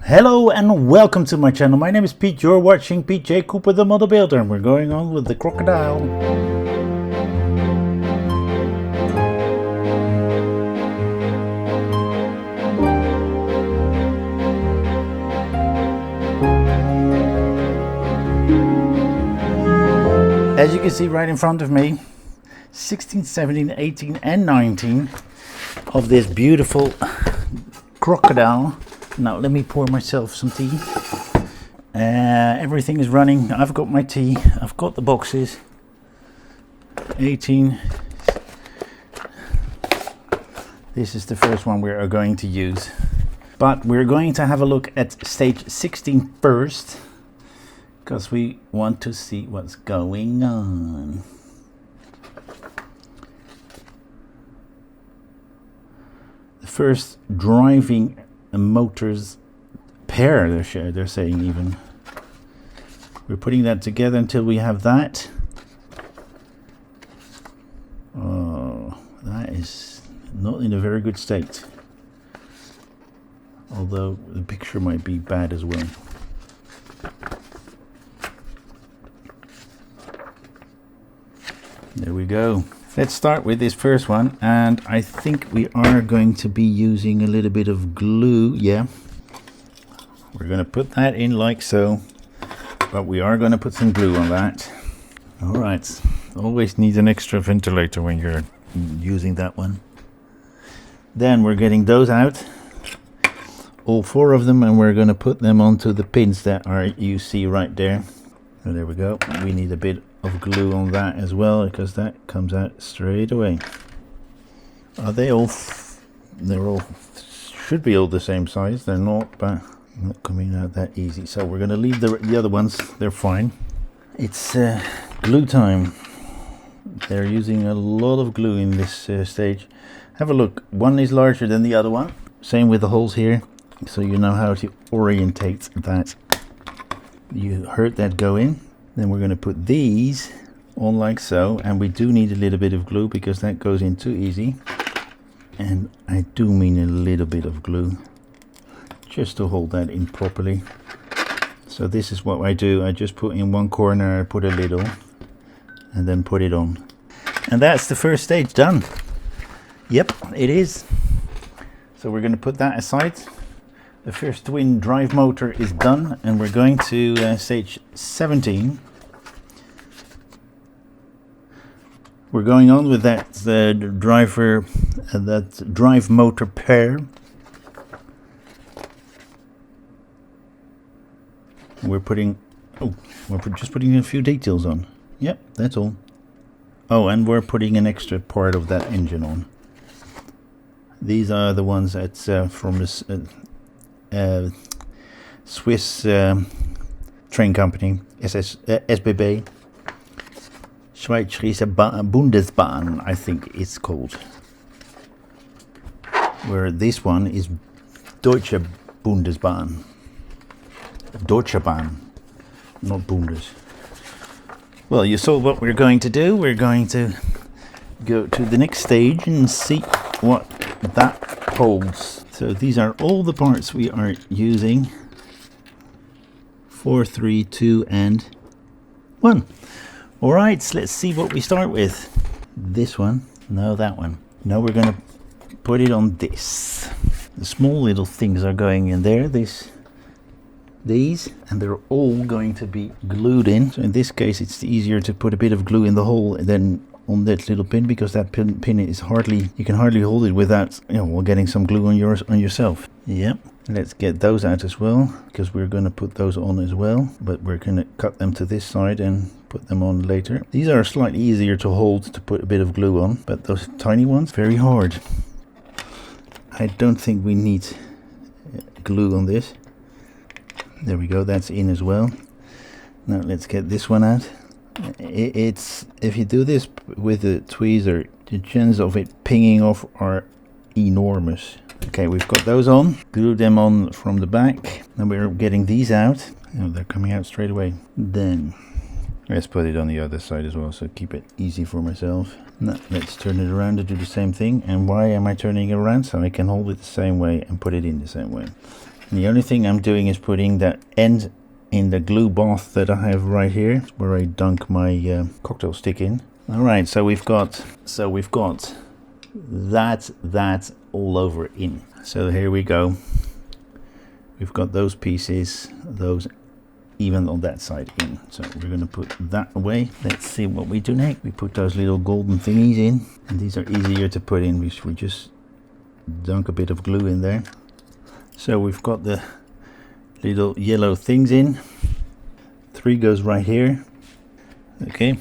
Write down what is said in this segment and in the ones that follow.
Hello and welcome to my channel. My name is Pete. You're watching Pete J. Cooper the Model Builder, and we're going on with the Crocodile. As you can see right in front of me, 16, 17, 18 and 19 of this beautiful Crocodile. Now let me pour myself some tea. Everything is running. I've got my tea. I've got the boxes. 18. This is the first one we are going to use. But we're going to have a look at stage 16 first, because we want to see what's going on. The first driving motors pair, they're saying even. We're putting that together until we have that. Oh, that is not in a very good state. Although the picture might be bad as well. There we go. Let's start with this first one, and I think we are going to be using a little bit of glue. Yeah, we're going to put that in like so, but we are going to put some glue on that. All right, always need an extra ventilator when you're using that one. Then we're getting those out, all four of them, and we're going to put them onto the pins that are you see right there. And there we go. We need a bit of glue on that as well, because that comes out straight away. Are they all? They're all should be all the same size. They're not, but not coming out that easy. So we're going to leave the other ones. They're fine. It's glue time. They're using a lot of glue in this stage. Have a look. One is larger than the other one. Same with the holes here, so you know how to orientate that. You heard that go in. Then we're going to put these on like so, and we do need a little bit of glue because that goes in too easy. And I do mean a little bit of glue, just to hold that in properly. So this is what I do. I just put in one corner, I put a little, and then put it on. And that's the first stage done. Yep, it is. So we're going to put that aside. The first twin drive motor is done, and we're going to stage 17. We're going on with that that drive motor pair. We're just putting a few details on. Yep, that's all. Oh, and we're putting an extra part of that engine on. These are the ones that's from this Swiss train company, SBB, Schweizerische Bundesbahn, I think it's called. Where this one is Deutsche Bundesbahn. Deutsche Bahn, not Bundes. Well, you saw what we're going to do. We're going to go to the next stage and see what that holds. So these are all the parts we are using. 4, 3, 2 and 1. Alright, let's see what we start with. This one. No, that one. Now we're going to put it on this. The small little things are going in there. These, and they're all going to be glued in. So in this case it's easier to put a bit of glue in the hole than on that little pin, because that pin is you can hardly hold it without getting some glue on yourself. Yep. Let's get those out as well, because we're going to put those on as well, but we're going to cut them to this side and put them on later. These are slightly easier to hold, to put a bit of glue on, but those tiny ones, very hard. I don't think we need glue on this. There we go, that's in as well. Now let's get this one out. It's if you do this with the tweezer, the chances of it pinging off are enormous. Okay, we've got those on. Glue them on from the back. Now we're getting these out. They're coming out straight away. Then let's put it on the other side as well, so keep it easy for myself. Now let's turn it around to do the same thing. And why am I turning it around? So I can hold it the same way and put it in the same way. And the only thing I'm doing is putting the end in the glue bath that I have right here, where I dunk my cocktail stick in. All right, so we've got that all over in. So here we go. We've got those pieces, those even on that side in. So we're going to put that away. Let's see what we do next. We put those little golden thingies in, and these are easier to put in. We just dunk a bit of glue in there. So we've got the little yellow things in. 3 goes right here. Okay.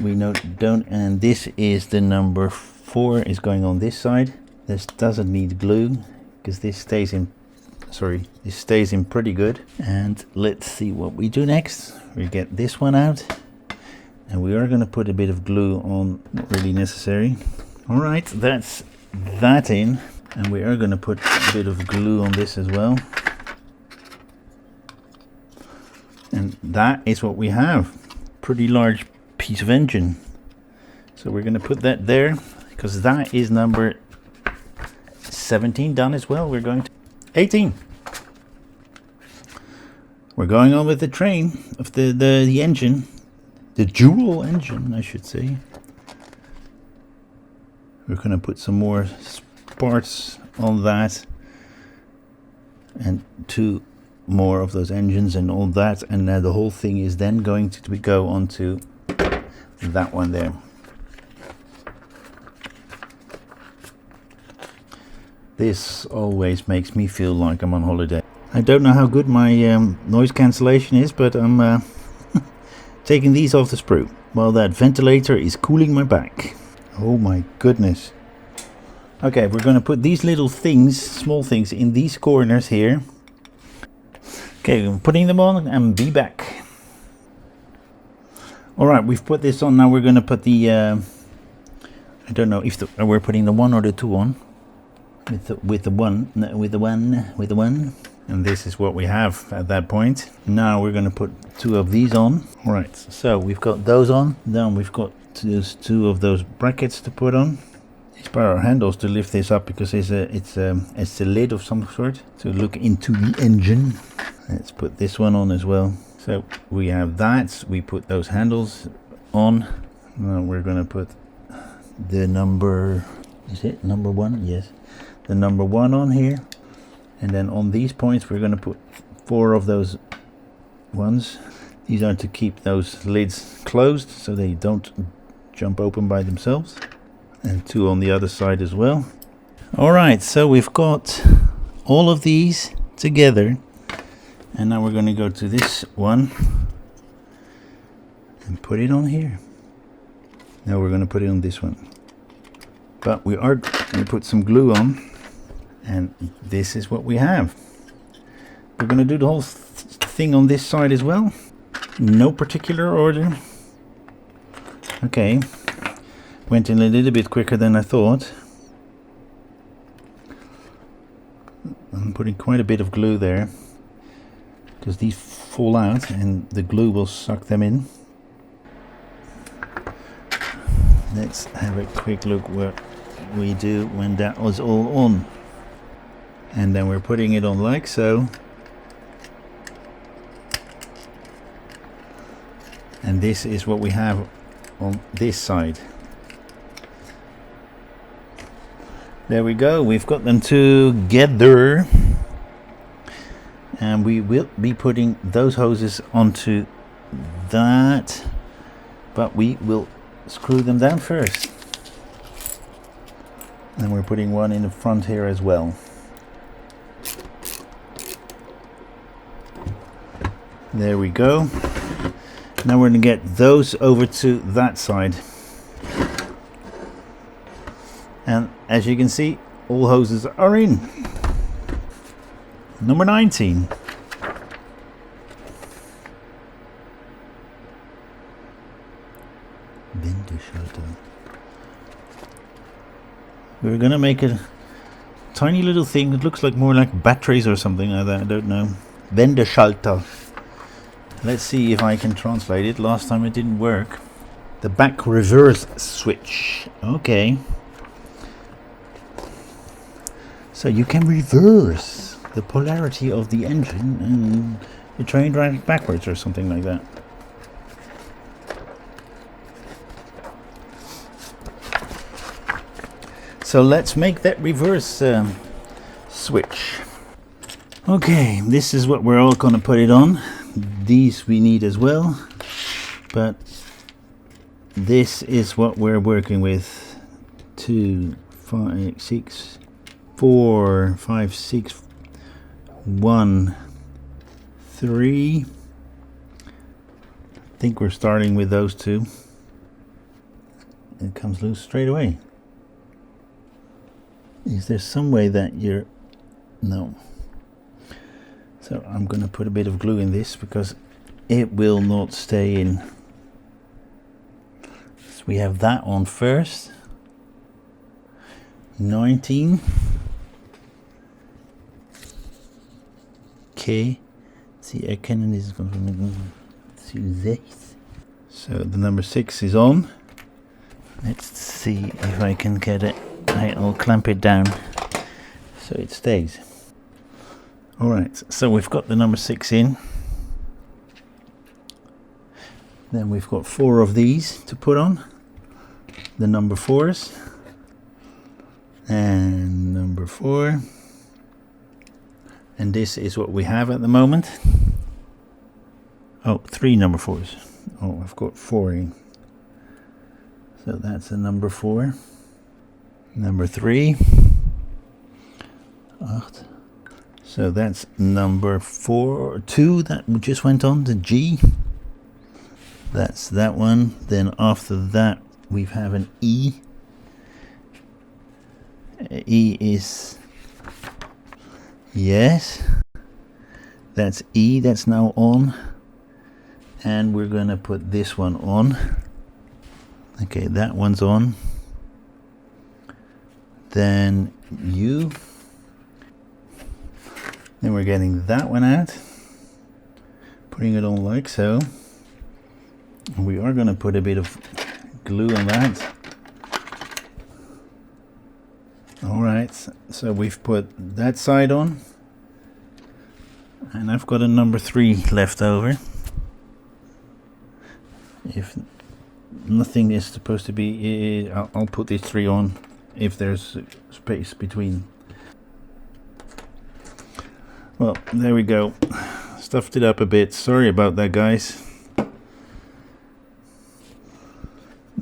We don't, and this is the number 4 is going on this side. This doesn't need glue because this stays in. Sorry, this stays in pretty good. And let's see what we do next. We get this one out, and we are going to put a bit of glue on. Not really necessary. All right, that's that in, and we are going to put a bit of glue on this as well. And that is what we have. Pretty large piece of engine. So we're going to put that there because that is number 17 done as well. We're going to 18. We're going on with the train of the engine, the dual engine, I should say. We're going to put some more parts on that, and 2 more of those engines and all that, and the whole thing is then going to go onto that one there. This always makes me feel like I'm on holiday. I don't know how good my noise cancellation is, but I'm taking these off the sprue while that ventilator is cooling my back. Oh my goodness. Okay, we're going to put these little things, small things, in these corners here. Okay, I'm putting them on and be back. Alright, we've put this on. Now we're going to put the I don't know if we're putting the 1 or the 2 on. With the one, and this is what we have at that point. Now we're going to put 2 of these on. All right, so we've got those on. Then we've got those 2 of those brackets to put on. These power handles to lift this up because it's a lid of some sort to look into the engine. Let's put this one on as well. So we have that. We put those handles on. Now we're going to put the number. Is it number 1? Yes. The number 1 on here, and then on these points we're going to put 4 of those ones. These are to keep those lids closed so they don't jump open by themselves, and 2 on the other side as well. Alright, so we've got all of these together, and now we're going to go to this one and put it on here. Now we're going to put it on this one, but we are going to put some glue on. And this is what we have. We're going to do the whole thing on this side as well. No particular order. Okay. Went in a little bit quicker than I thought. I'm putting quite a bit of glue there, because these fall out and the glue will suck them in. Let's have a quick look what we do when that was all on. And then we're putting it on like so. And this is what we have on this side. There we go, we've got them together. And we will be putting those hoses onto that, but we will screw them down first. And we're putting one in the front here as well. There we go. Now we're going to get those over to that side. And as you can see, all hoses are in. Number 19. We're going to make a tiny little thing. It looks like more like batteries or something like that. I don't know. Wendeschalter. Let's see if I can translate it. Last time it didn't work. The back reverse switch. Okay. So you can reverse. the polarity of the engine and the train drives backwards or something like that. So let's make that reverse switch. Okay, this is what we're all going to put it on. These we need as well, but this is what we're working with. 2, 5, 6, 4, 5, 6, 1, 3. I think we're starting with those two. It comes loose straight away. Is there some way that you're... No. So I'm going to put a bit of glue in this because it will not stay in. So we have that on first. 19. Okay. Sie erkennen dieses. So the number 6 is on. Let's see if I can get it. I'll clamp it down so it stays. Alright, so we've got the number 6 in. Then we've got 4 of these to put on. The number 4s. And number 4. And this is what we have at the moment. Oh, 3 number 4s. Oh, I've got 4 in. So that's a number 4. Number 3. 8. So that's number 2 that we just went on, the G. That's that one. Then after that we have an E. E is... Yes. That's E, that's now on. And we're going to put this one on. Okay, that one's on. Then U. Then we're getting that one out. Putting it on like so. And we are going to put a bit of glue on that. Alright, so we've put that side on. And I've got a number 3 left over. If nothing is supposed to be, I'll put these 3 on if there's space between. Well, there we go. Stuffed it up a bit. Sorry about that, guys.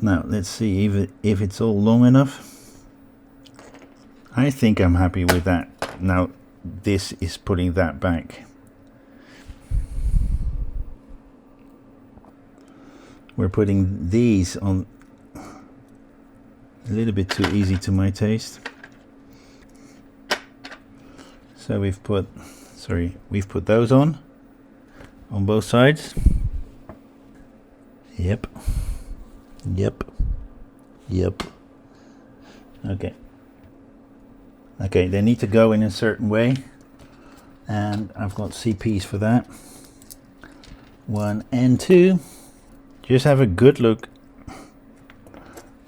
Now, let's see if it's all long enough. I think I'm happy with that. Now, this is putting that back. We're putting these on a little bit too easy to my taste. So we've put those on both sides. Yep. Okay, they need to go in a certain way, and I've got CPs for that. 1 and 2. Just have a good look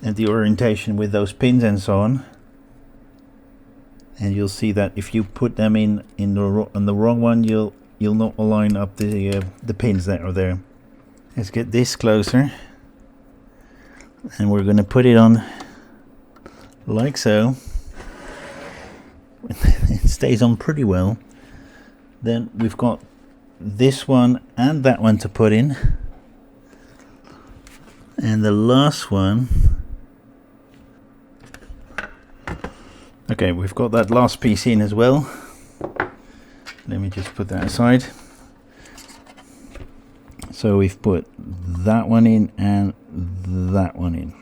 at the orientation with those pins and so on, and you'll see that if you put them in the wrong one, you'll not align up the pins that are there. Let's get this closer, and we're going to put it on like so. It stays on pretty well. Then we've got this one and that one to put in. And the last one. Okay, we've got that last piece in as well. Let me just put that aside. So we've put that one in and that one in.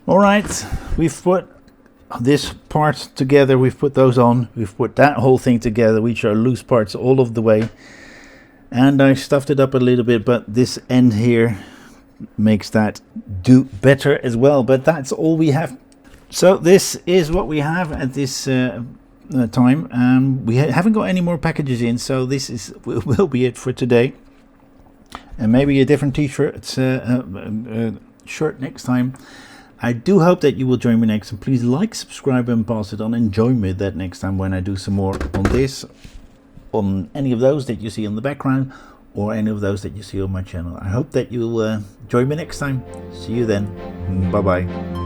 Alright, we've put this part together, we've put those on, we've put that whole thing together, which are loose parts all of the way. And I stuffed it up a little bit, but this end here makes that do better as well. But that's all we have. So this is what we have at this time. We haven't got any more packages in, so this will be it for today. And maybe a different t-shirt shirt next time. I do hope that you will join me next, and please like, subscribe and pass it on, and join me that next time when I do some more on this, on any of those that you see in the background, or any of those that you see on my channel. I hope that you'll join me next time. See you then. Bye bye.